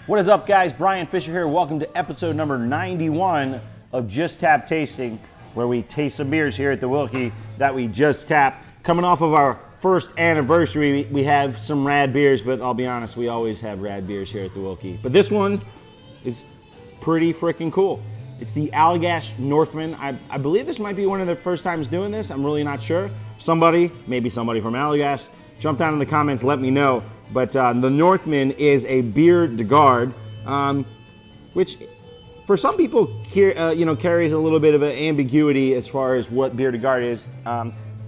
What is up, guys? Brian Fisher here. Welcome to episode number 91 of Just Tap Tasting, where we taste some beers here at the Wilkie that we just tapped. Coming off of our first anniversary, we have some rad beers, but I'll be honest, we always have rad beers here at the Wilkie. But this one is pretty freaking cool. It's the Allagash Northman. I believe this might be one of the first times doing this. I'm really not sure. Maybe somebody from Allagash, jump down in the comments, let me know. But the Northman is a Biere de Garde, which for some people carries a little bit of an ambiguity as far as what Biere de Garde is.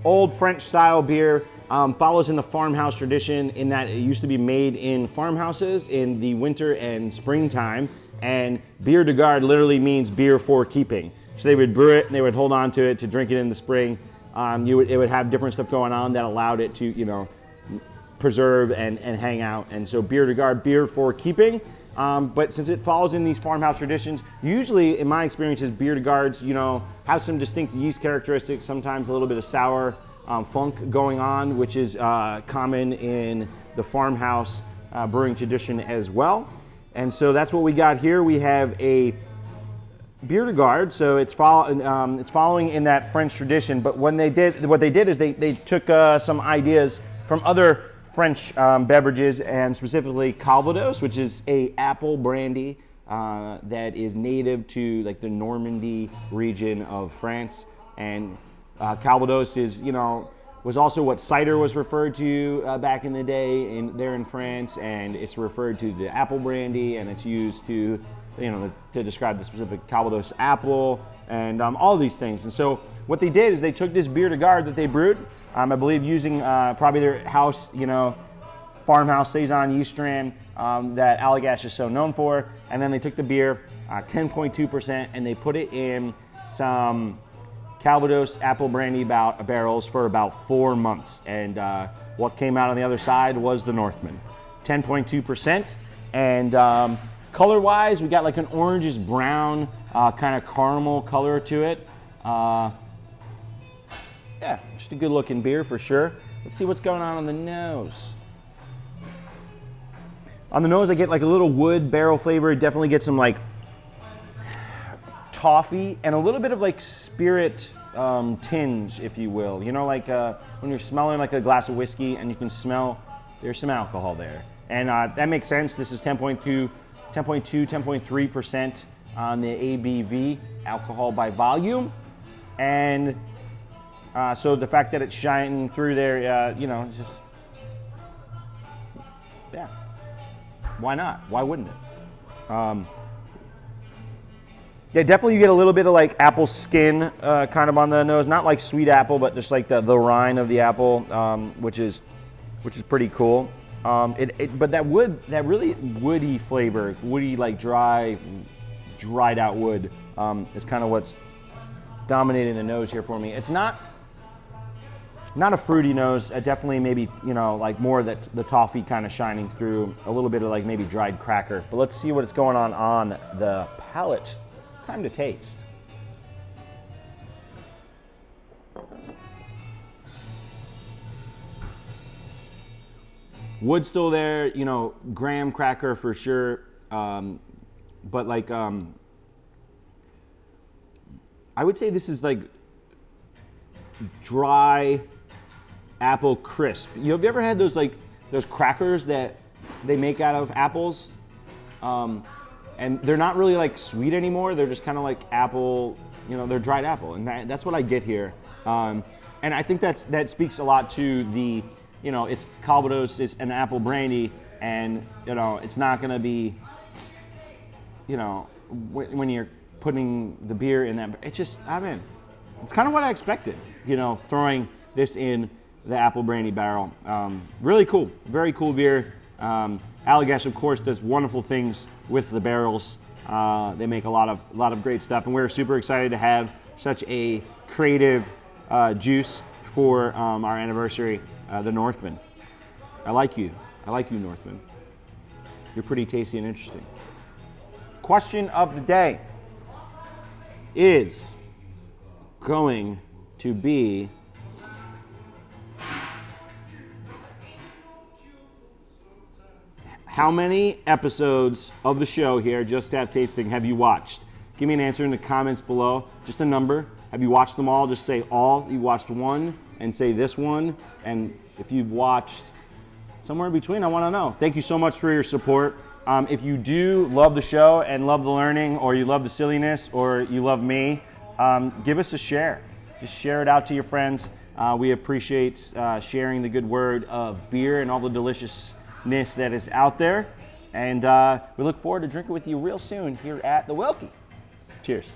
Old French style beer, follows in the farmhouse tradition in that it used to be made in farmhouses in the winter and springtime. And Biere de Garde literally means beer for keeping. So they would brew it and they would hold on to it to drink it in the spring. It would have different stuff going on that allowed it to, preserve and hang out. And so Biere de Garde, beer for keeping. But since it follows in these farmhouse traditions, usually in my experiences, Biere de Gardes, have some distinct yeast characteristics, sometimes a little bit of sour funk going on, which is common in the farmhouse brewing tradition as well. And so that's what we got here. We have a Biere de Garde, so it's following in that French tradition. But what they did is they took some ideas from other French beverages, and specifically Calvados, which is a apple brandy that is native to like the Normandy region of France. And Calvados is, was also what cider was referred to back in the day there in France, and it's referred to the apple brandy, and it's used to, to describe the specific Calvados apple and all of these things. And so what they did is they took this Biere de Garde that they brewed, I believe using probably their house, farmhouse saison yeast strain that Allagash is so known for, and then they took the beer, 10.2%, and they put it in some Calvados apple brandy barrels for about 4 months, and what came out on the other side was the Northman, 10.2%, and color-wise, we got like an oranges brown kind of caramel color to it. Yeah, just a good-looking beer for sure. Let's see what's going on the nose. On the nose, I get like a little wood barrel flavor. Definitely get some like toffee and a little bit of like spirit tinge, if you will. Like when you're smelling like a glass of whiskey and you can smell there's some alcohol there. And that makes sense. This is 10.2, 10.3% on the ABV, alcohol by volume. And so the fact that it's shining through there, it's just, yeah. Why not? Why wouldn't it? Yeah, definitely you get a little bit of like apple skin kind of on the nose. Not like sweet apple, but just like the rind of the apple, which is pretty cool. But that really woody flavor, woody like dried out wood, is kind of what's dominating the nose here for me. It's not a fruity nose. Definitely maybe, like more that the toffee kind of shining through, a little bit of like maybe dried cracker. But let's see what's going on the palate. It's time to taste. Wood still there, graham cracker for sure. But like, I would say this is like dry apple crisp. Have you ever had those crackers that they make out of apples? And they're not really like sweet anymore. They're just kind of like apple, they're dried apple. And that's what I get here. And I think that speaks a lot to the, it's Calvados, it's an apple brandy, and it's not gonna be, when you're putting the beer in that, it's just, it's kind of what I expected, throwing this in the apple brandy barrel. Really cool, very cool beer. Allagash, of course, does wonderful things with the barrels. They make a lot of great stuff, and we're super excited to have such a creative juice for our anniversary, the Northman. I like you, Northman. You're pretty tasty and interesting. Question of the day is going to be How many episodes of the show here, Just Tap Tasting, have you watched? Give me an answer in the comments below. Just a number. Have you watched them all? Just say all. You watched one and say this one. And if you've watched somewhere in between, I want to know. Thank you so much for your support. If you do love the show and love the learning, or you love the silliness, or you love me, give us a share. Just share it out to your friends. We appreciate sharing the good word of beer and all the deliciousness that is out there. And we look forward to drinking with you real soon here at the Wilkie. Cheers.